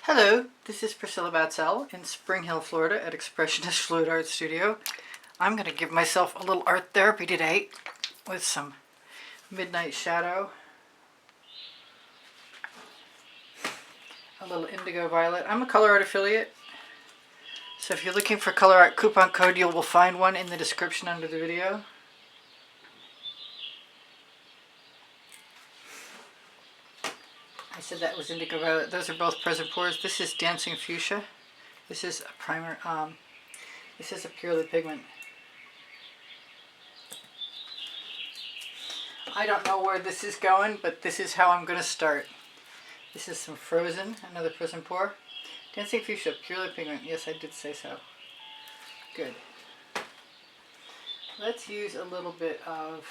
Hello, this is Priscilla Batzell in Spring Hill, Florida at Expressionist Fluid Art Studio. I'm going to give myself a little art therapy today with some Midnight Shadow, a little Indigo Violet. I'm a Colourarte affiliate, so if you're looking for Colourarte coupon code, you will find one in the description under the video. I said that was Indigo Violet. Those are both Prizm pours. This is Dancing Fuchsia. This is a primer. This is a purely pigment. I don't know where this is going, but this is how I'm going to start. This is some Frozen, another Prizm pour. Dancing Fuchsia, purely pigment. Yes, I did say so. Good. Let's use a little bit of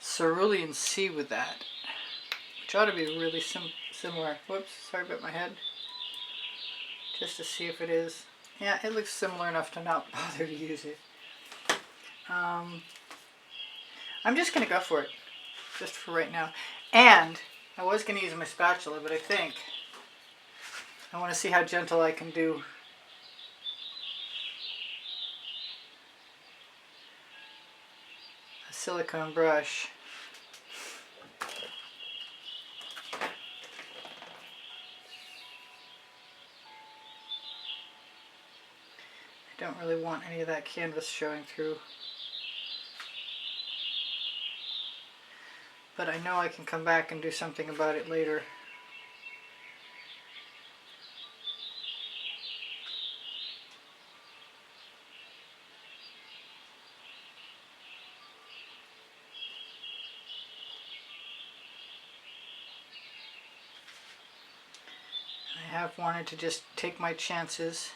Cerulean C with that, which ought to be really similar. Whoops, sorry about my head. Just to see if it is. Yeah, it looks similar enough to not bother to use it. I'm just going to go for it, just for right now. And I was going to use my spatula, but I think I want to see how gentle I can do. A silicone brush. I don't really want any of that canvas showing through. But I know I can come back and do something about it later. I have wanted to just take my chances.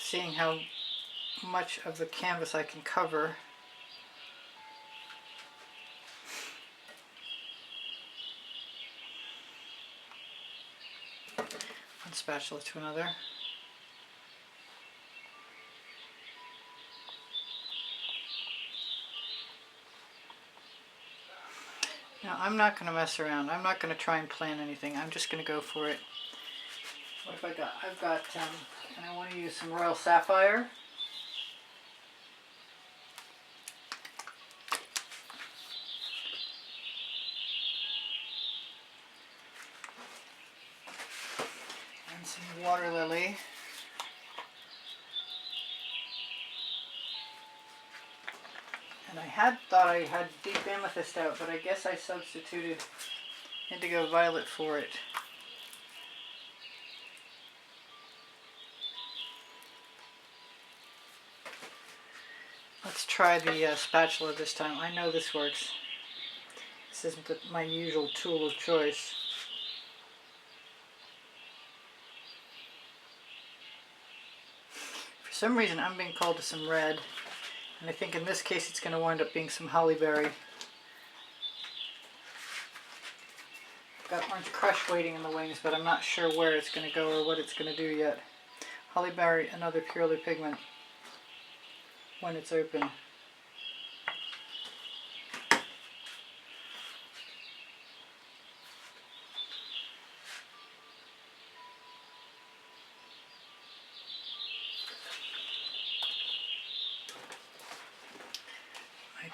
Seeing how much of the canvas I can cover. One spatula to another. Now I'm not going to mess around. I'm not going to try and plan anything. I'm just going to go for it. What have I got? I've got, and I want to use some Royal Sapphire. And some Waterlily. And I had thought I had Deep Amethyst out, but I guess I substituted Indigo Violet for it. Let's try the spatula this time. I know this works. This isn't my usual tool of choice. For some reason I'm being called to some red, and I think in this case it's going to wind up being some Hollyberry. I've got Orange Crush waiting in the wings, but I'm not sure where it's going to go or what it's going to do yet. Hollyberry, another purely pigment when it's open. My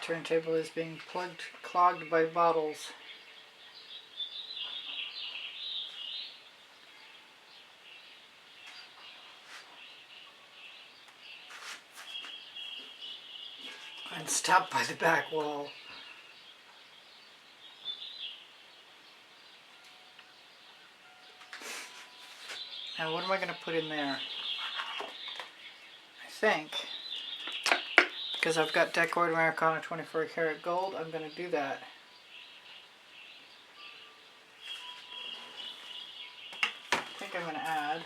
turntable is being clogged by bottles. And stopped by the back wall. Now what am I going to put in there? I think, because I've got Decor Americana 24 karat gold, I'm going to do that. I think I'm going to add,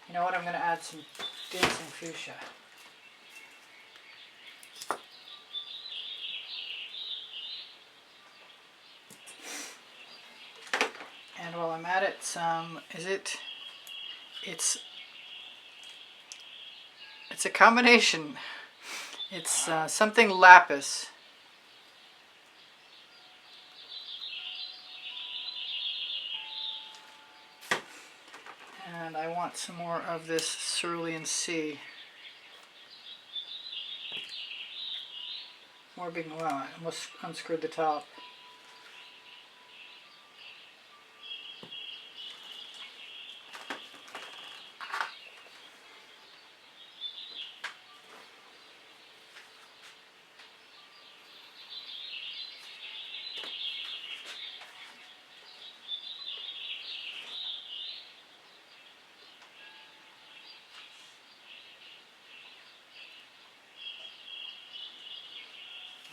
you know what, I'm going to add some Dancing Fuchsia. And while I'm at it, it's a combination. It's something Lapis. And I want some more of this Cerulean Sea. More big, wow, I almost unscrewed the top.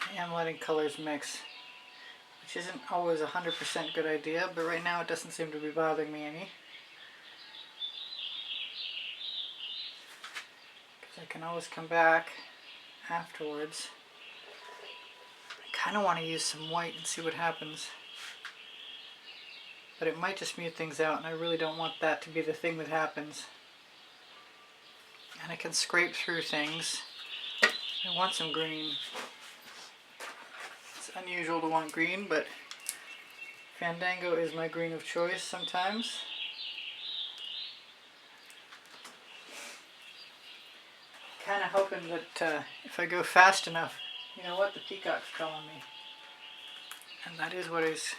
I am letting colors mix, which isn't always a 100% good idea, but right now it doesn't seem to be bothering me any. Because I can always come back afterwards. I kind of want to use some white and see what happens. But it might just mute things out, and I really don't want that to be the thing that happens. And I can scrape through things. I want some green. It's unusual to want green, but Fandango is my green of choice sometimes. Kind of hoping that if I go fast enough, you know what, the peacock's calling me. And that is what is...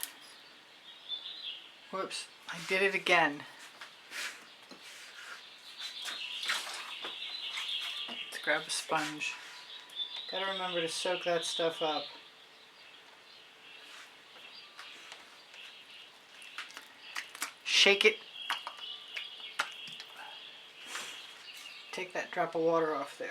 Whoops, I did it again. Let's grab a sponge. Gotta remember to soak that stuff up. Shake it. Take that drop of water off there.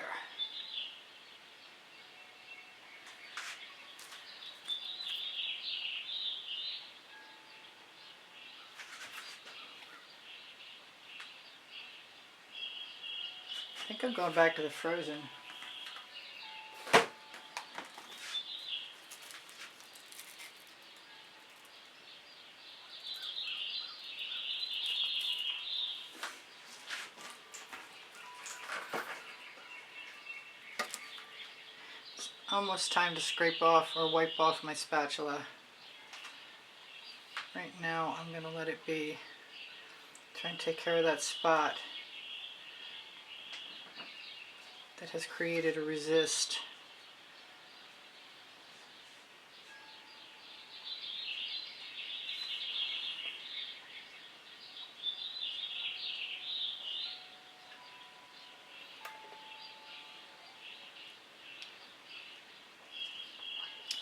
I think I'm going back to the frozen. It's almost time to scrape off or wipe off my spatula. Right now I'm going to let it be. Try and take care of that spot that has created a resist.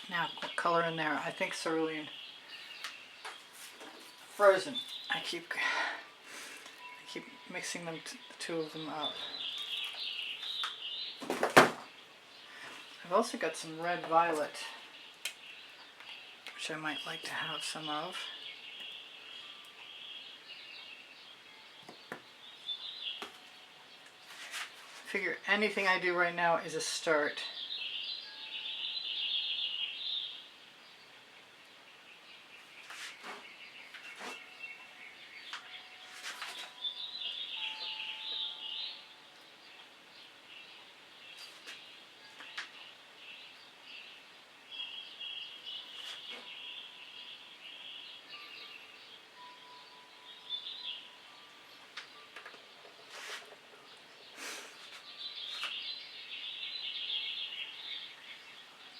Now, what color in there? I think Cerulean. Frozen. I keep mixing them, the two of them up. I've also got some red violet, which I might like to have some of. I figure anything I do right now is a start.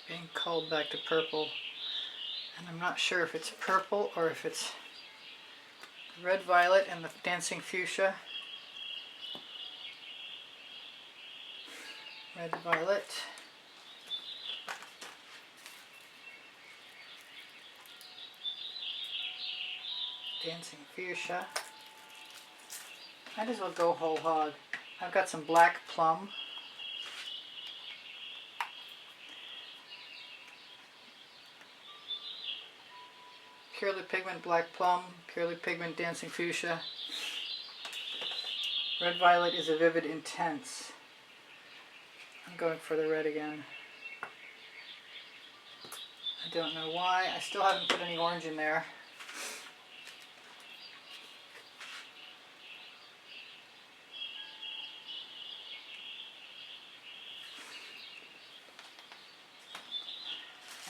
Being called back to purple, and I'm not sure if it's purple or if it's red violet and the dancing fuchsia. Red violet, dancing fuchsia. Might as well go whole hog. I've got some black plum. Purely Pigment Black Plum, Purely Pigment Dancing Fuchsia. Red Violet is a Vivid Intense. I'm going for the red again. I don't know why. I still haven't put any orange in there.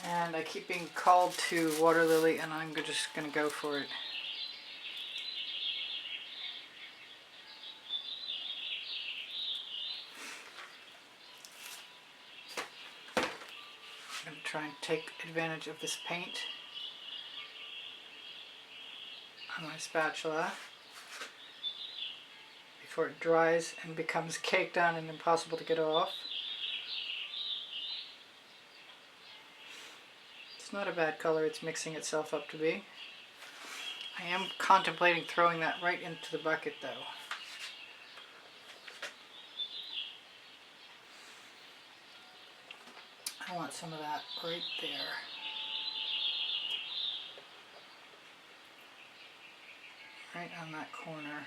And I keep being called to Waterlily, and I'm just going to go for it. try and take advantage of this paint on my spatula before it dries and becomes caked on and impossible to get off. It's not a bad color, it's mixing itself up to be. I am contemplating throwing that right into the bucket though. I want some of that right there. Right on that corner.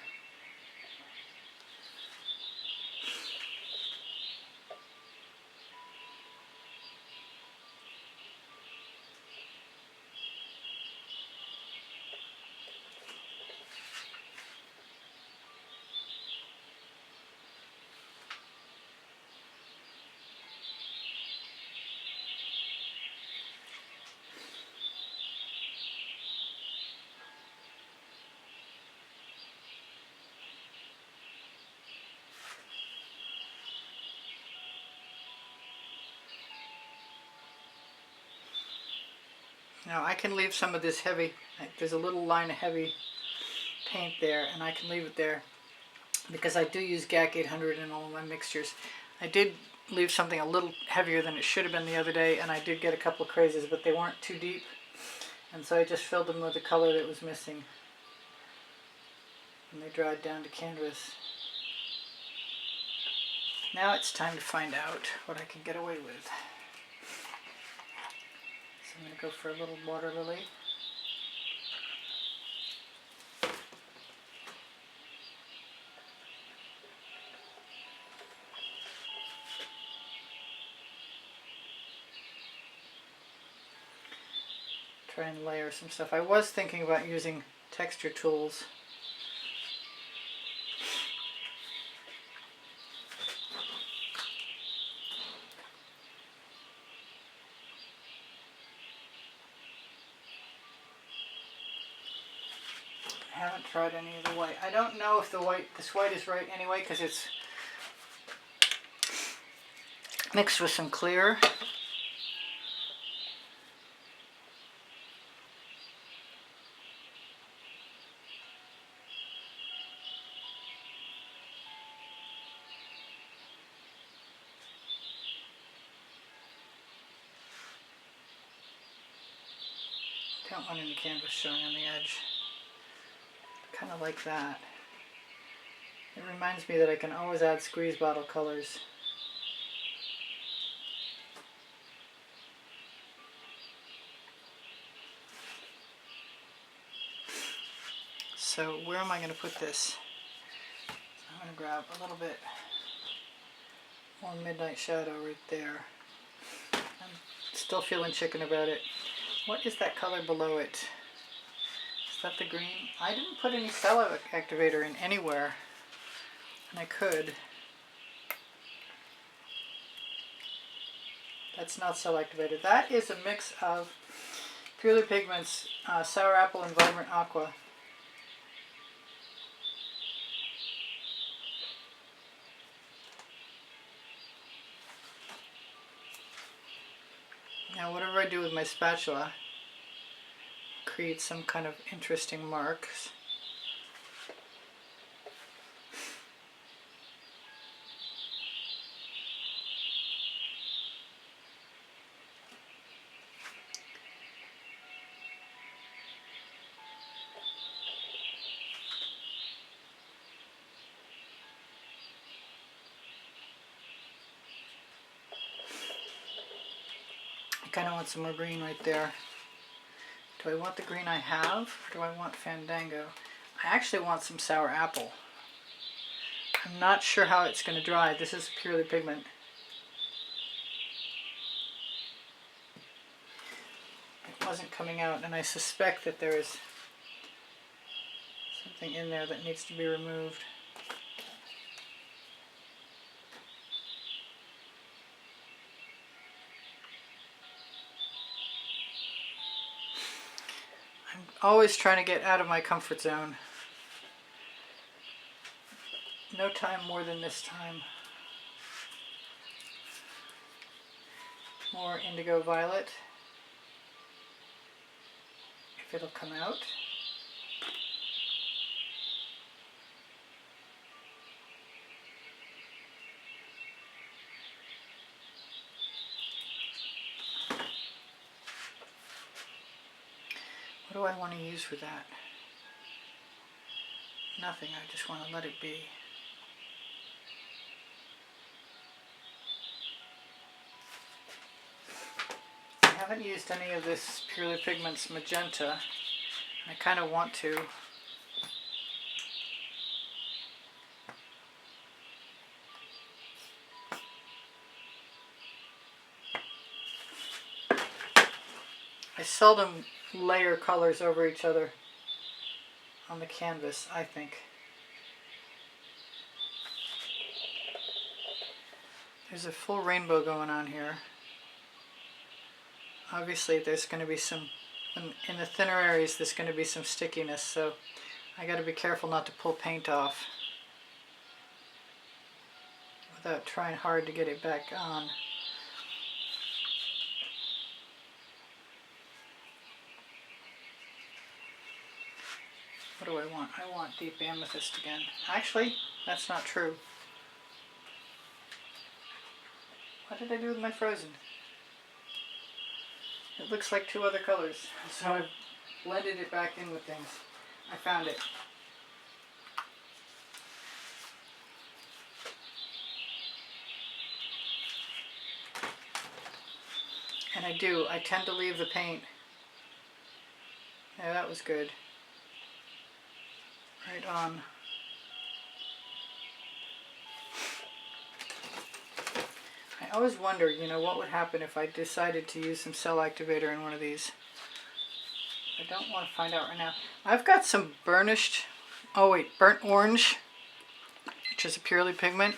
Now I can leave some of this heavy, there's a little line of heavy paint there, and I can leave it there because I do use GAC 800 in all of my mixtures. I did leave something a little heavier than it should have been the other day, and I did get a couple of crazes, but they weren't too deep, and so I just filled them with the color that was missing, and they dried down to canvas. Now it's time to find out what I can get away with. I'm going to go for a little Waterlily. Try and layer some stuff. I was thinking about using texture tools. I haven't tried any of the white. I don't know if this white is right anyway because it's mixed with some clear. Don't want any canvas showing on the edge. Kind of like that. It reminds me that I can always add squeeze bottle colors. So where am I going to put this? I'm going to grab a little bit more Midnight Shadow right there. I'm still feeling chicken about it. What is that color below it? Is that the green? I didn't put any cell activator in anywhere, and I could. That's not cell activated. That is a mix of Purely Pigments, Sour Apple and Vibrant Aqua. Now whatever I do with my spatula, create some kind of interesting marks. I kind of want some more green right there. Do I want the green I have, or do I want Fandango? I actually want some Sour Apple. I'm not sure how it's going to dry. This is Purely Pigment. It wasn't coming out, and I suspect that there is something in there that needs to be removed. Always trying to get out of my comfort zone. No time more than this time. more indigo violet, if it'll come out. What do I want to use for that? Nothing, I just want to let it be. I haven't used any of this Purely Pigments Magenta. I kind of want to. I seldom layer colors over each other on the canvas, I think. There's a full rainbow going on here. Obviously there's going to be some, in the thinner areas there's going to be some stickiness, so I got to be careful not to pull paint off without trying hard to get it back on. What do I want? I want deep amethyst again. Actually, that's not true. What did I do with my frozen? It looks like two other colors, so I've blended it back in with things. I found it. And I tend to leave the paint. Yeah, that was good. Right on. I always wonder, you know, what would happen if I decided to use some cell activator in one of these. I don't want to find out right now. I've got some burnt orange, which is a Purely Pigment.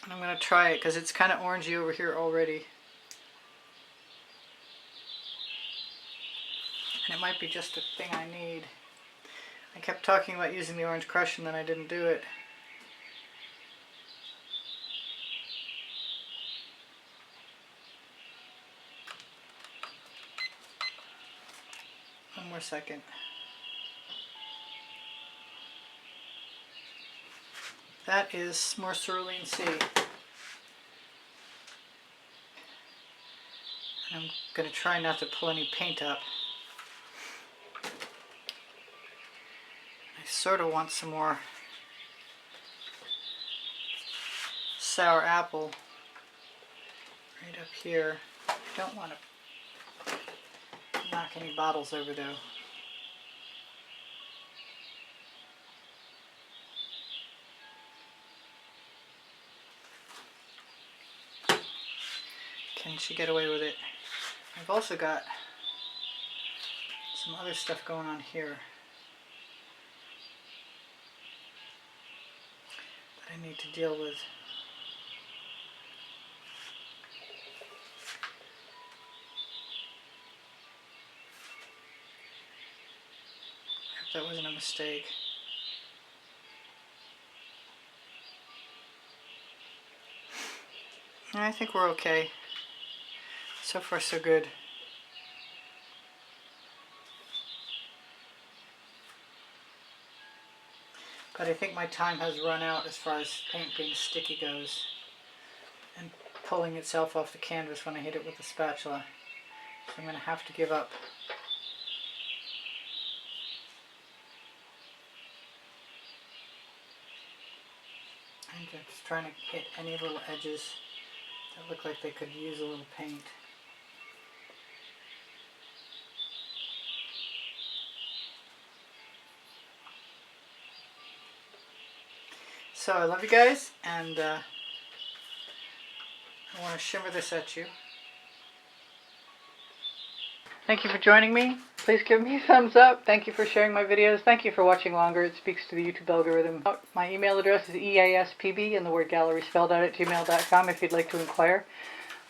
And I'm going to try it because it's kind of orangey over here already. And it might be just the thing I need. I kept talking about using the orange crush and then I didn't do it. One more second. That is more Cerulean C. I'm going to try not to pull any paint up. I sort of want some more sour apple right up here. I don't want to knock any bottles over though. Can she get away with it? I've also got some other stuff going on here that I need to deal with. I hope that wasn't a mistake. I think we're okay. So far so good. But I think my time has run out as far as paint being sticky goes and pulling itself off the canvas when I hit it with the spatula. So I'm going to have to give up. I'm just trying to hit any little edges that look like they could use a little paint. So I love you guys, and I want to shimmer this at you. Thank you for joining me. Please give me a thumbs up. Thank you for sharing my videos. Thank you for watching longer. It speaks to the YouTube algorithm. My email address is easpb and the word gallery spelled out at gmail.com if you'd like to inquire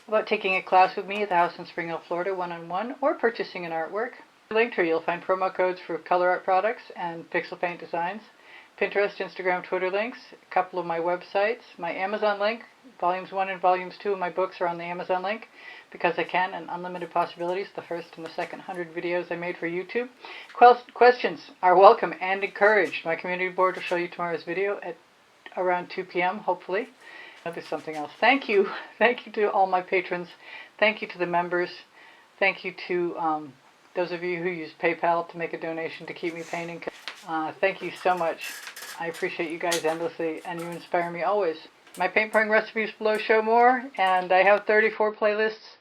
about taking a class with me at the house in Spring Hill, Florida, one-on-one, or purchasing an artwork. Linked here you'll find promo codes for Colour Arte products and pixel paint designs. Pinterest, Instagram, Twitter links, a couple of my websites, my Amazon link. Volumes 1 and Volumes 2 of my books are on the Amazon link, Because I Can and Unlimited Possibilities, the first and the second 100 videos I made for YouTube. Questions are welcome and encouraged. My community board will show you tomorrow's video at around 2 p.m. hopefully. There'll be something else. Thank you. Thank you to all my patrons. Thank you to the members. Thank you to those of you who use PayPal to make a donation to keep me painting. Thank you so much. I appreciate you guys endlessly, and you inspire me always. My paint pouring recipes below show more, and I have 34 playlists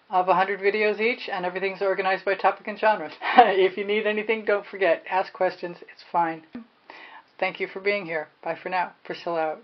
of 100 videos each, and everything's organized by topic and genre. If you need anything, don't forget, ask questions. It's fine. Thank you for being here. Bye for now. Priscilla out.